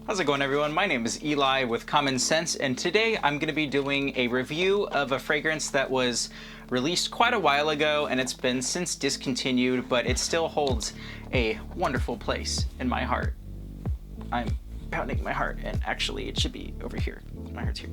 How's it going, everyone? My name is Eli with Common Sense, and today I'm going to be doing a review of a fragrance that was released quite a while ago, and it's been since discontinued, but it still holds a wonderful place in my heart. I'm pounding my heart, and actually it should be over here. My heart's here.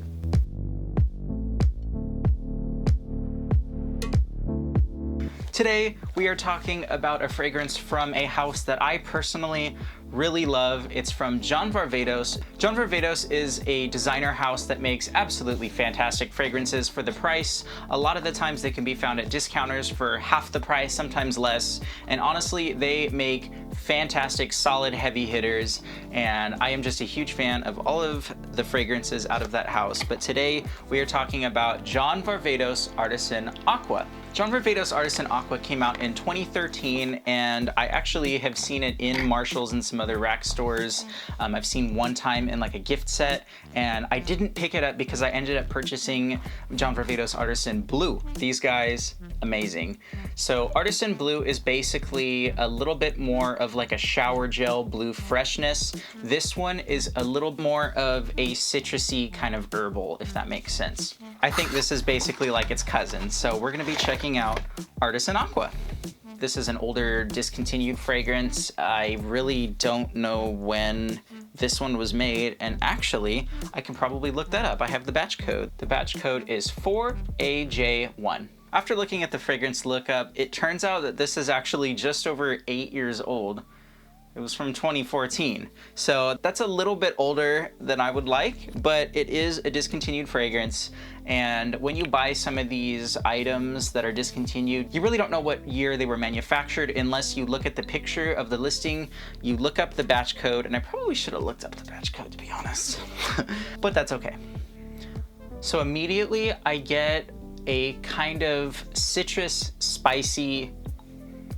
Today, we are talking about a fragrance from a house that I personally really love. It's from John Varvatos. John Varvatos is a designer house that makes absolutely fantastic fragrances for the price. A lot of the times they can be found at discounters for half the price, sometimes less. And honestly, they make fantastic, solid, heavy hitters. And I am just a huge fan of all of the fragrances out of that house. But today we are talking about John Varvatos Artisan Acqua. John Varvatos Artisan Acqua came out in 2013, and I actually have seen it in Marshall's and some other rack stores. I've seen one time in like a gift set, and I didn't pick it up because I ended up purchasing John Varvatos Artisan Blue. These guys, amazing. So Artisan Blue is basically a little bit more of like a shower gel blue freshness. This one is a little more of a citrusy kind of herbal, if that makes sense. I think this is basically like its cousin. So we're gonna be checking out Artisan Acqua. This is an older discontinued fragrance. I really don't know when this one was made, and actually I can probably look that up. I have the batch code. The batch code is 4AJ1. After looking at the fragrance lookup, it turns out that this is actually just over 8 years old. It was from 2014. So that's a little bit older than I would like, but it is a discontinued fragrance. And when you buy some of these items that are discontinued, you really don't know what year they were manufactured unless you look at the picture of the listing, you look up the batch code, and I probably should have looked up the batch code, to be honest, but that's okay. So immediately I get a kind of citrus, spicy.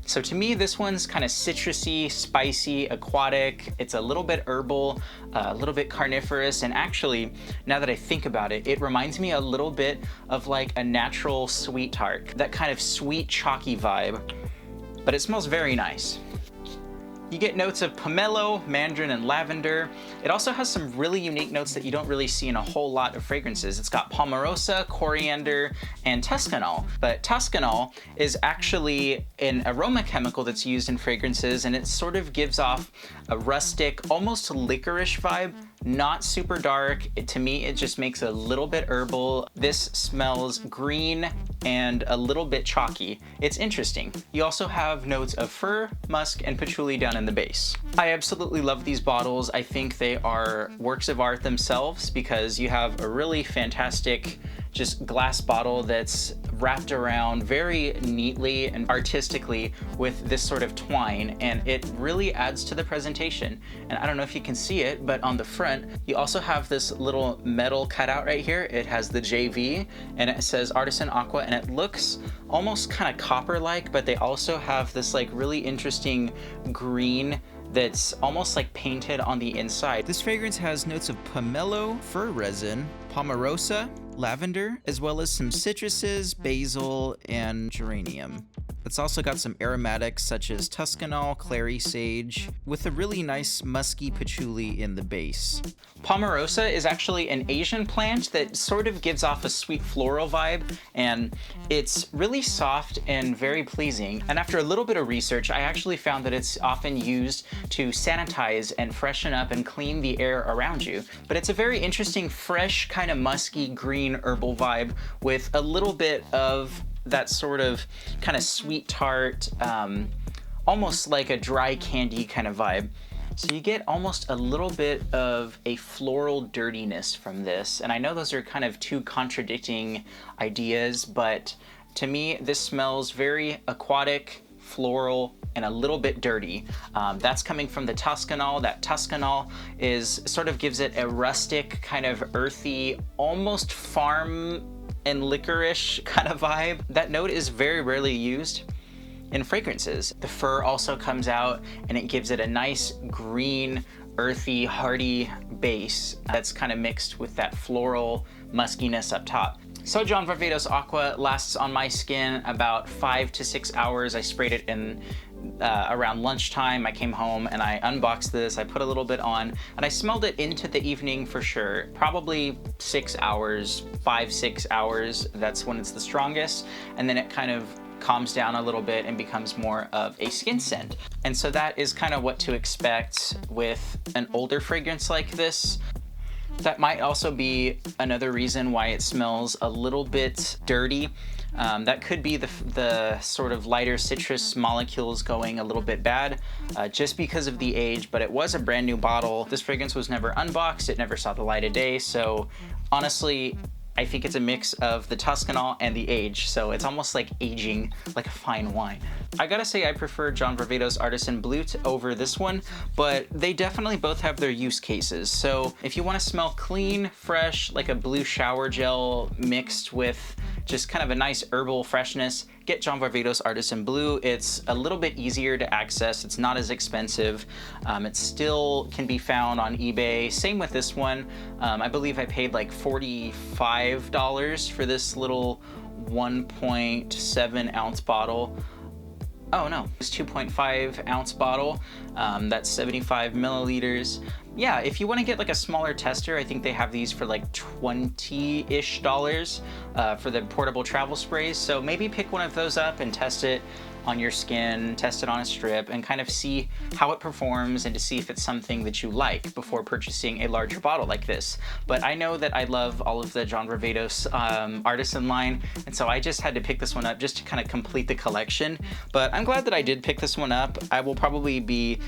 So to me, this one's kind of citrusy, spicy, aquatic. It's a little bit herbal, a little bit carnivorous, and actually, now that I think about it, it reminds me a little bit of like a natural sweet tart, that kind of sweet, chalky vibe, but it smells very nice. You get notes of pomelo, mandarin, and lavender. It also has some really unique notes that you don't really see in a whole lot of fragrances. It's got palmarosa, coriander, and tuscanol. But tuscanol is actually an aroma chemical that's used in fragrances, and it sort of gives off a rustic, almost licorice vibe. Not super dark. To me, it just makes a little bit herbal. This smells green and a little bit chalky. It's interesting. You also have notes of fir, musk, and patchouli down in the base. I absolutely love these bottles. I think they are works of art themselves because you have a really fantastic just glass bottle that's wrapped around very neatly and artistically with this sort of twine, and it really adds to the presentation. And I don't know if you can see it, but on the front, you also have this little metal cutout right here. It has the JV, and it says Artisan Acqua, and it looks almost kind of copper-like, but they also have this like really interesting green that's almost like painted on the inside. This fragrance has notes of pomelo, fir resin, palmarosa, lavender, as well as some citruses, basil, and geranium. It's also got some aromatics such as tuscanol, clary sage, with a really nice musky patchouli in the base. Palmarosa is actually an Asian plant that sort of gives off a sweet floral vibe, and it's really soft and very pleasing. And after a little bit of research, I actually found that it's often used to sanitize and freshen up and clean the air around you. But it's a very interesting, fresh, kind of musky, green herbal vibe with a little bit of that sort of kind of sweet tart, almost like a dry candy kind of vibe. So you get almost a little bit of a floral dirtiness from this. And I know those are kind of two contradicting ideas, but to me, this smells very aquatic, floral, and a little bit dirty. That's coming from the tuscanol. That tuscanol is sort of gives it a rustic, kind of earthy, almost farm and licorice kind of vibe. That note is very rarely used in fragrances. The fir also comes out and it gives it a nice green, earthy, hearty base that's kind of mixed with that floral muskiness up top. So John Varvatos Acqua lasts on my skin about 5 to 6 hours. I sprayed it in around lunchtime. I came home and I unboxed this. I put a little bit on and I smelled it into the evening for sure. Probably 6 hours, 5-6 hours. That's when it's the strongest. And then it kind of calms down a little bit and becomes more of a skin scent. And so that is kind of what to expect with an older fragrance like this. That might also be another reason why it smells a little bit dirty. That could be the sort of lighter citrus molecules going a little bit bad just because of the age, but it was a brand new bottle. This fragrance was never unboxed, it never saw the light of day, so honestly, I think it's a mix of the Tuscanol and the age, so it's almost like aging like a fine wine. I gotta say I prefer John Varvatos Artisan Blute over this one, but they definitely both have their use cases. So if you want to smell clean, fresh, like a blue shower gel mixed with just kind of a nice herbal freshness, get John Varvatos Artisan Blue. It's a little bit easier to access. It's not as expensive. It still can be found on eBay. Same with this one. I believe I paid like $45 for this little 1.7 ounce bottle. Oh no, it's 2.5 ounce bottle. That's 75 milliliters. Yeah, if you want to get like a smaller tester, I think they have these for like $20-ish for the portable travel sprays. So maybe pick one of those up and test it on your skin, test it on a strip, and kind of see how it performs and to see if it's something that you like before purchasing a larger bottle like this. But I know that I love all of the John Varvatos Artisan line, and so I just had to pick this one up just to kind of complete the collection. But I'm glad that I did pick this one up. I will probably be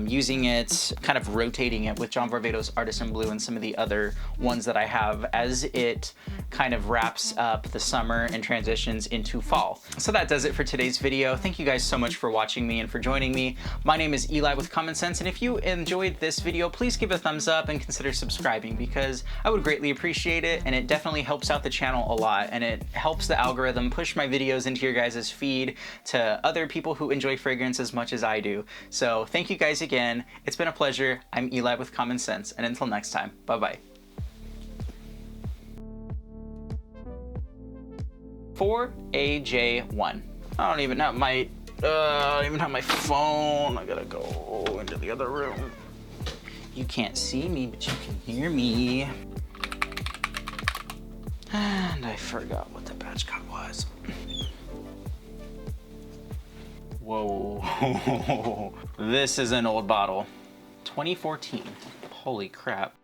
using it, kind of rotating it with John Varvatos Artisan Blue and some of the other ones that I have as it kind of wraps up the summer and transitions into fall. So that does it for today's video. Thank you guys so much for watching me and for joining me. My name is Eli with Common Sense, and if you enjoyed this video, please give a thumbs up and consider subscribing because I would greatly appreciate it, and it definitely helps out the channel a lot, and it helps the algorithm push my videos into your guys' feed to other people who enjoy fragrance as much as I do. So thank you guys again. It's been a pleasure. I'm Eli with Common Sense, and until next time, bye-bye. 4AJ1. I don't even have my phone. I gotta go into the other room. You can't see me, but you can hear me. And I forgot what the batch code was. Whoa. This is an old bottle. 2014. Holy crap.